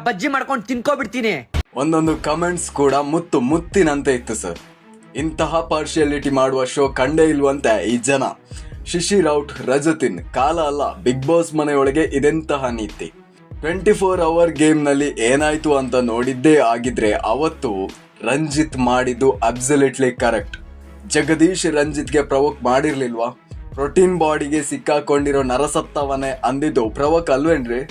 ಬಜ್ಜಿ ಮಾಡ್ಕೊಂಡು ತಿನ್ಕೋಬಿಡ್ತೀನಿ. ಒಂದೊಂದು ಕಮೆಂಟ್ಸ್ ಕೂಡ ಮುತ್ತಿನಂತೆ ಇತ್ತು ಸರ್. ಇಂತಹ ಪಾರ್ಶಿಯಾಲಿಟಿ ಮಾಡುವ ಶೋ ಕಂಡೇ ಇಲ್ವಂತೆ ಈ ಜನ. ಶಿಶಿರ್ ಔಟ್, ರಜತಿನ್ ಕಾಲ ಅಲ್ಲ, ಬಿಗ್ ಬಾಸ್ ಮನೆಯೊಳಗೆ ಇದೆಂತಹ ನೀತಿ. 24 ಅವರ್ ಗೇಮ್ನಲ್ಲಿ ಏನಾಯ್ತು ಅಂತ ನೋಡಿದ್ದೇ ಆಗಿದ್ರೆ ಅವತ್ತು ರಂಜಿತ್ ಮಾಡಿದ್ದು ಅಬ್ಸಲ್ಯೂಟ್ಲಿ ಕರೆಕ್ಟ್. ಜಗದೀಶ್ ರಂಜಿತ್ಗೆ ಪ್ರವೋಕ್ ಮಾಡಿರ್ಲಿಲ್ವಾ? ಪ್ರೋಟೀನ್ ಬಾಡಿಗೆ ಸಿಕ್ಕಾಕೊಂಡಿರೋ ನರಸತ್ತವನೇ ಅಂದಿದ್ದು ಪ್ರವೋಕ್ ಅಲ್ವೇನ್ರಿ?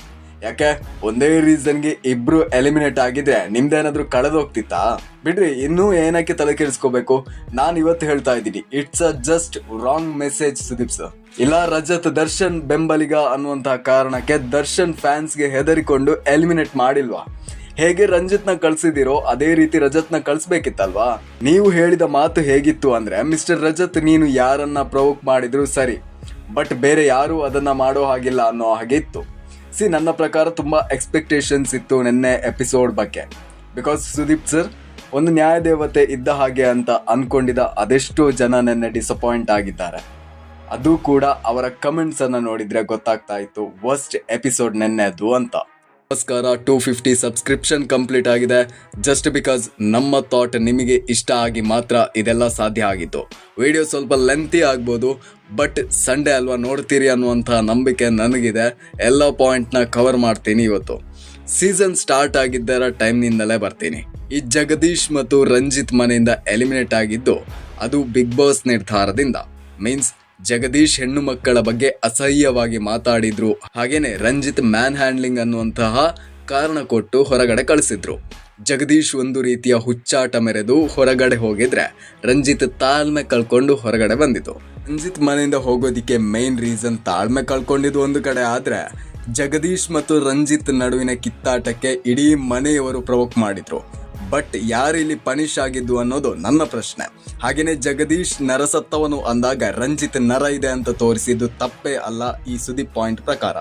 ಯಾಕೆ ಒಂದೇ ರೀಸನ್ಗೆ ಇಬ್ರು ಎಲಿಮಿನೇಟ್ ಆಗಿದ್ರೆ ನಿಮ್ದೇನಾದ್ರೂ ಕಳೆದೋಗ್ತಿತ್ತಾ? ಬಿಡ್ರಿ, ಇನ್ನೂ ಏನಕ್ಕೆ ತಲೆ ಕೆಡಿಸ್ಕೋಬೇಕು. ನಾನು ಇವತ್ತು ಹೇಳ್ತಾ ಇದ್ದೀನಿ, it's a just wrong message Sudeep sir. ಇಲ್ಲ ರಜತ್ ದರ್ಶನ್ ಬೆಂಬಲಿಗ ಅನ್ನುವಂತಹ ಕಾರಣಕ್ಕೆ ದರ್ಶನ್ ಫ್ಯಾನ್ಸ್ಗೆ ಹೆದರಿಕೊಂಡು ಎಲಿಮಿನೇಟ್ ಮಾಡಿಲ್ವಾ? ಹೇಗೆ ರಂಜಿತ್ನ ಕಳ್ಸಿದಿರೋ ಅದೇ ರೀತಿ ರಜತ್ನ ಕಳ್ಸ್ಬೇಕಿತ್ತಲ್ವಾ? ನೀವು ಹೇಳಿದ ಮಾತು ಹೇಗಿತ್ತು ಅಂದ್ರೆ, ಮಿಸ್ಟರ್ ರಜತ್ ನೀನು ಯಾರನ್ನ ಪ್ರವೋಕ್ ಮಾಡಿದ್ರು ಸರಿ, ಬಟ್ ಬೇರೆ ಯಾರು ಅದನ್ನ ಮಾಡೋ ಹಾಗಿಲ್ಲ ಅನ್ನೋ ಹಾಗೆ ಇತ್ತು. ನನ್ನ ಪ್ರಕಾರ ತುಂಬಾ ಎಕ್ಸ್ಪೆಕ್ಟೇಷನ್ಸ್ ಇತ್ತು ನಿನ್ನೆ ಎಪಿಸೋಡ್ ಬಗ್ಗೆ. ಬಿಕಾಸ್ ಸುದೀಪ್ ಸರ್ ಒಂದು ನ್ಯಾಯದೇವತೆ ಇದ್ದ ಹಾಗೆ ಅಂತ ಅನ್ಕೊಂಡಿದ್ದ ಅದೆಷ್ಟೋ ಜನ ನಿನ್ನೆ ಡಿಸಪಾಯಿಂಟ್ ಆಗಿದ್ದಾರೆ. ಅದು ಕೂಡ ಅವರ ಕಮೆಂಟ್ಸ್ ಅನ್ನ ನೋಡಿದ್ರೆ ಗೊತ್ತಾಗ್ತಾ ಇತ್ತು ವರ್ಸ್ಟ್ ಎಪಿಸೋಡ್ ನೆನ್ನೆದು ಅಂತ. ನಮಸ್ಕಾರ, 250 ಸಬ್ಸ್ಕ್ರಿಪ್ಷನ್ ಕಂಪ್ಲೀಟ್ ಆಗಿದೆ. ಜಸ್ಟ್ ಬಿಕಾಸ್ ನಮ್ಮ ಥಾಟ್ ನಿಮಗೆ ಇಷ್ಟ ಆಗಿ ಮಾತ್ರ ಇದೆಲ್ಲ ಸಾಧ್ಯ ಆಗಿತ್ತು. ವಿಡಿಯೋ ಸ್ವಲ್ಪ ಲೆಂತಿ ಆಗ್ಬೋದು, ಬಟ್ ಸಂಡೇ ಅಲ್ವಾ, ನೋಡ್ತೀರಿ ಅನ್ನುವಂಥ ನಂಬಿಕೆ ನನಗಿದೆ. ಎಲ್ಲ ಪಾಯಿಂಟ್ನ ಕವರ್ ಮಾಡ್ತೀನಿ. ಇವತ್ತು ಸೀಸನ್ ಸ್ಟಾರ್ಟ್ ಆಗಿದ್ದರ ಟೈಮ್ನಿಂದಲೇ ಬರ್ತೀನಿ. ಈ ಜಗದೀಶ್ ಮತ್ತು ರಂಜಿತ್ ಮನೆಯಿಂದ ಎಲಿಮಿನೇಟ್ ಆಗಿದ್ದು ಅದು ಬಿಗ್ ಬಾಸ್ ನಿರ್ಧಾರದಿಂದ. ಮೀನ್ಸ್ ಜಗದೀಶ್ ಹೆಣ್ಣು ಮಕ್ಕಳ ಬಗ್ಗೆ ಅಸಹ್ಯವಾಗಿ ಮಾತಾಡಿದ್ರು, ಹಾಗೇನೆ ರಂಜಿತ್ ಮ್ಯಾನ್ ಹ್ಯಾಂಡ್ಲಿಂಗ್ ಅನ್ನುವಂತಹ ಕಾರಣ ಕೊಟ್ಟು ಹೊರಗಡೆ ಕಳಿಸಿದ್ರು. ಜಗದೀಶ್ ಒಂದು ರೀತಿಯ ಹುಚ್ಚಾಟ ಮೆರೆದು ಹೊರಗಡೆ ಹೋಗಿದ್ರೆ ರಂಜಿತ್ ತಾಳ್ಮೆ ಕಳ್ಕೊಂಡು ಹೊರಗಡೆ ಬಂದಿತ್ತು. ರಂಜಿತ್ ಮನೆಯಿಂದ ಹೋಗೋದಿಕ್ಕೆ ಮೇನ್ ರೀಸನ್ ತಾಳ್ಮೆ ಕಳ್ಕೊಂಡಿದ್ದು ಒಂದು ಕಡೆ ಆದ್ರೆ, ಜಗದೀಶ್ ಮತ್ತು ರಂಜಿತ್ ನಡುವಿನ ಕಿತ್ತಾಟಕ್ಕೆ ಇಡೀ ಮನೆಯವರು ಪ್ರವೋಕ್ ಮಾಡಿದ್ರು. ಬಟ್ ಯಾರಿಲ್ಲಿ ಪನಿಷ್ ಆಗಿದ್ದು ಅನ್ನೋದು ನನ್ನ ಪ್ರಶ್ನೆ. ಹಾಗೇನೆ ಜಗದೀಶ್ ನರಸತ್ತವನು ಅಂದಾಗ ರಂಜಿತ್ ನರ ಇದೆ ಅಂತ ತೋರಿಸಿದ್ದು ತಪ್ಪೇ ಅಲ್ಲ ಈ ಸುದೀಪ್ ಪಾಯಿಂಟ್ ಪ್ರಕಾರ.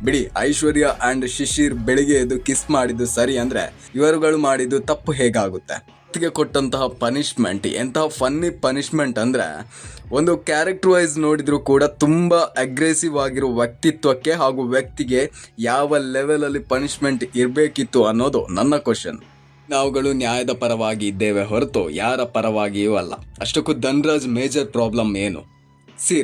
ಬಿಡಿ, ಐಶ್ವರ್ಯ ಅಂಡ್ ಶಿಶಿರ್ ಬೆಳಿಗ್ಗೆ ಎದ್ದು ಕಿಸ್ ಮಾಡಿದ್ದು ಸರಿ ಅಂದ್ರೆ ಇವರುಗಳು ಮಾಡಿದ್ದು ತಪ್ಪು ಹೇಗಾಗುತ್ತೆ? ಗೆ ಕೊಟ್ಟಂತಹ ಪನಿಷ್ಮೆಂಟ್ ಎಂತಹ ಫನ್ನಿ ಪನಿಷ್ಮೆಂಟ್ ಅಂದ್ರೆ, ಒಂದು ಕ್ಯಾರೆಕ್ಟರ್ ವೈಸ್ ನೋಡಿದ್ರು ಕೂಡ ತುಂಬಾ ಅಗ್ರೆಸಿವ್ ಆಗಿರೋ ವ್ಯಕ್ತಿತ್ವಕ್ಕೆ ಹಾಗೂ ವ್ಯಕ್ತಿಗೆ ಯಾವ ಲೆವೆಲ್ ಅಲ್ಲಿ ಪನಿಷ್ಮೆಂಟ್ ಇರಬೇಕಿತ್ತು ಅನ್ನೋದು ನನ್ನ ಕ್ವಶನ್. ನಾವುಗಳು ನ್ಯಾಯದ ಪರವಾಗಿ ಇದ್ದೇವೆ ಹೊರತು ಯಾರ ಪರವಾಗಿಯೂ ಅಲ್ಲ. ಅಷ್ಟಕ್ಕೂ ಧನ್ರಾಜ್ ಮೇಜರ್ ಪ್ರಾಬ್ಲಮ್ ಏನು?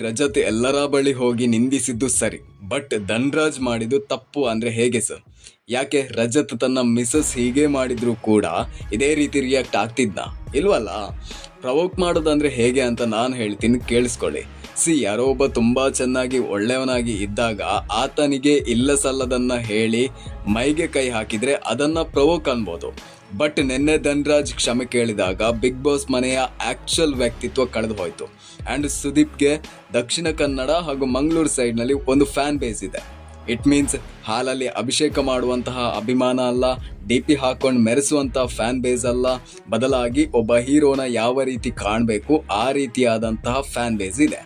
ರಜತ್ ಎಲ್ಲರ ಬಳಿ ಹೋಗಿ ನಿಂದಿಸಿದ್ದು ಸರಿ, ಬಟ್ ಧನ್ರಾಜ್ ಮಾಡಿದ್ದು ತಪ್ಪು ಅಂದ್ರೆ ಹೇಗೆ ಸರ್? ಯಾಕೆ ರಜತ್ ತನ್ನ ಮಿಸಸ್ ಹೀಗೆ ಮಾಡಿದ್ರು ಕೂಡ ಇದೇ ರೀತಿ ರಿಯಾಕ್ಟ್ ಆಗ್ತಿದ್ದ? ಇಲ್ವಲ್ಲ. ಪ್ರವೋಕ್ ಮಾಡೋದಂದ್ರೆ ಹೇಗೆ ಅಂತ ನಾನು ಹೇಳ್ತೀನಿ, ಕೇಳಿಸ್ಕೊಳ್ಳಿ. ಯಾರೋ ಒಬ್ಬ ತುಂಬಾ ಚೆನ್ನಾಗಿ ಒಳ್ಳೆಯವನಾಗಿ ಇದ್ದಾಗ ಆತನಿಗೆ ಇಲ್ಲ ಸಲ್ಲದನ್ನ ಹೇಳಿ ಮೈಗೆ ಕೈ ಹಾಕಿದ್ರೆ ಅದನ್ನ ಪ್ರವೋಕ್ ಅನ್ಬೋದು. ಬಟ್ ನಿನ್ನೆ ಧನ್ರಾಜ್ ಕ್ಷಮೆ ಕೇಳಿದಾಗ ಬಿಗ್ ಬಾಸ್ ಮನೆಯ ಆಕ್ಚುಯಲ್ ವ್ಯಕ್ತಿತ್ವ ಕಳೆದು ಹೋಯ್ತು. ಅಂಡ್ ಸುದೀಪ್ಗೆ ದಕ್ಷಿಣ ಕನ್ನಡ ಹಾಗೂ ಮಂಗಳೂರು ಸೈಡ್ನಲ್ಲಿ ಒಂದು ಫ್ಯಾನ್ ಬೇಸ್ ಇದೆ. ಇಟ್ ಮೀನ್ಸ್ ಹಾಲಲ್ಲಿ ಅಭಿಷೇಕ ಮಾಡುವಂತಹ ಅಭಿಮಾನ ಅಲ್ಲ, DP ಹಾಕೊಂಡು ಮೆರೆಸುವಂತಹ ಫ್ಯಾನ್ ಬೇಸ್ ಅಲ್ಲ, ಬದಲಾಗಿ ಒಬ್ಬ ಹೀರೋನ ಯಾವ ರೀತಿ ಕಾಣಬೇಕು ಆ ರೀತಿಯಾದಂತಹ ಫ್ಯಾನ್ ಬೇಸ್ ಇದೆ.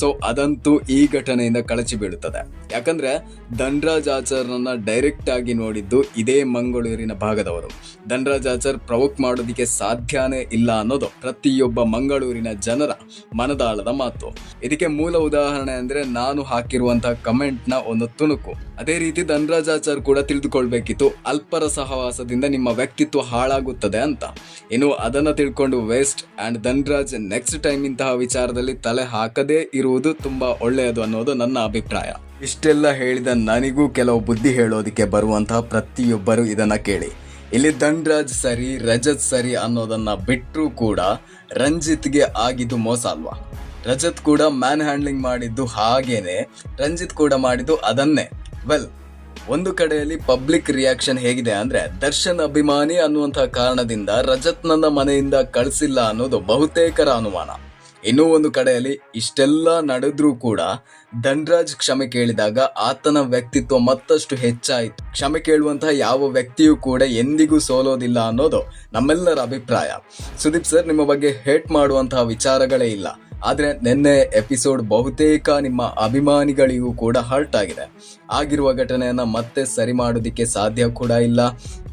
ಸೊ ಅದಂತೂ ಈ ಘಟನೆಯಿಂದ ಕಳಚಿ ಬೀಳುತ್ತದೆ. ಯಾಕಂದ್ರೆ ಧನ್ರಾಜ್ ಆಚಾರ್ಯನ್ನ ಡೈರೆಕ್ಟ್ ಆಗಿ ನೋಡಿದ್ದು ಇದೇ ಮಂಗಳೂರಿನ ಭಾಗದವರು. ಧನ್ರಾಜ್ ಆಚಾರ್ ಪ್ರವೋಕ್ ಮಾಡೋದಿಕ್ಕೆ ಸಾಧ್ಯನೇ ಇಲ್ಲ ಅನ್ನೋದು ಪ್ರತಿಯೊಬ್ಬ ಮಂಗಳೂರಿನ ಜನರ ಮನದಾಳದ ಮಾತು. ಇದಕ್ಕೆ ಮೂಲ ಉದಾಹರಣೆ ಅಂದ್ರೆ ನಾನು ಹಾಕಿರುವಂತಹ ಕಮೆಂಟ್ ನ ಒಂದು ತುಣುಕು. ಅದೇ ರೀತಿ ಧನ್ರಾಜ್ ಆಚಾರ್ ಕೂಡ ತಿಳಿದುಕೊಳ್ಬೇಕಿತ್ತು, ಅಲ್ಪರ ಸಹವಾಸದಿಂದ ನಿಮ್ಮ ವ್ಯಕ್ತಿತ್ವ ಹಾಳಾಗುತ್ತದೆ ಅಂತ. ಇನ್ನು ಅದನ್ನ ತಿಳ್ಕೊಂಡು waste. And Dhanraj next time ಇಂತಹ ವಿಚಾರದಲ್ಲಿ ತಲೆ ಹಾಕದೇ ಇರುವುದು ತುಂಬಾ ಒಳ್ಳೆಯದು ಅನ್ನೋದು ನನ್ನ ಅಭಿಪ್ರಾಯ. ಇಷ್ಟೆಲ್ಲ ಹೇಳಿದ ನನಗೂ ಕೆಲವು ಬುದ್ಧಿ ಹೇಳೋದಿಕ್ಕೆ ಬರುವಂತಹ ಪ್ರತಿಯೊಬ್ಬರು ಇದನ್ನ ಕೇಳಿ. ಇಲ್ಲಿ ಧನ್ರಾಜ್ ಸರಿ, ರಜತ್ ಸರಿ ಅನ್ನೋದನ್ನ ಬಿಟ್ಟರೂ ಕೂಡ ರಂಜಿತ್ಗೆ ಆಗಿದ್ದು ಮೋಸ ಅಲ್ವಾ? ರಜತ್ ಕೂಡ ಮ್ಯಾನ್ ಹ್ಯಾಂಡ್ಲಿಂಗ್ ಮಾಡಿದ್ದು ಹಾಗೇನೆ, ರಂಜಿತ್ ಕೂಡ ಮಾಡಿದ್ದು ಅದನ್ನೇ. ವೆಲ್, ಒಂದು ಕಡೆಯಲ್ಲಿ ಪಬ್ಲಿಕ್ ರಿಯಾಕ್ಷನ್ ಹೇಗಿದೆ ಅಂದ್ರೆ, ದರ್ಶನ್ ಅಭಿಮಾನಿ ಅನ್ನುವಂತಹ ಕಾರಣದಿಂದ ರಜತ್ ನನ್ನ ಮನೆಯಿಂದ ಕಳಿಸಿಲ್ಲ ಅನ್ನೋದು ಬಹುತೇಕರ ಅನುಮಾನ. ಇನ್ನೂ ಒಂದು ಕಡೆಯಲ್ಲಿ ಇಷ್ಟೆಲ್ಲ ನಡೆದ್ರೂ ಕೂಡ ಧನ್ರಾಜ್ ಕ್ಷಮೆ ಕೇಳಿದಾಗ ಆತನ ವ್ಯಕ್ತಿತ್ವ ಮತ್ತಷ್ಟು ಹೆಚ್ಚಾಯಿತು. ಕ್ಷಮೆ ಕೇಳುವಂತಹ ಯಾವ ವ್ಯಕ್ತಿಯೂ ಕೂಡ ಎಂದಿಗೂ ಸೋಲೋದಿಲ್ಲ ಅನ್ನೋದು ನಮ್ಮೆಲ್ಲರ ಅಭಿಪ್ರಾಯ. ಸುದೀಪ್ ಸರ್, ನಿಮ್ಮ ಬಗ್ಗೆ ಹೇಟ್ ಮಾಡುವಂತಹ ವಿಚಾರಗಳೇ ಇಲ್ಲ. ಆದರೆ ನಿನ್ನೆ ಎಪಿಸೋಡ್ ಬಹುತೇಕ ನಿಮ್ಮ ಅಭಿಮಾನಿಗಳಿಗೂ ಕೂಡ ಹರ್ಟ್ ಆಗಿದೆ. ಆಗಿರುವ ಘಟನೆಯನ್ನು ಮತ್ತೆ ಸರಿ ಮಾಡೋದಕ್ಕೆ ಸಾಧ್ಯ ಕೂಡ ಇಲ್ಲ.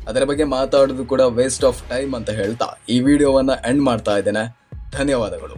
ಅದರ ಬಗ್ಗೆ ಮಾತಾಡೋದು ಕೂಡ ವೇಸ್ಟ್ ಆಫ್ ಟೈಮ್ ಅಂತ ಹೇಳ್ತಾ ಈ ವಿಡಿಯೋವನ್ನು ಎಂಡ್ ಮಾಡ್ತಾ ಇದ್ದೇನೆ. ಧನ್ಯವಾದಗಳು.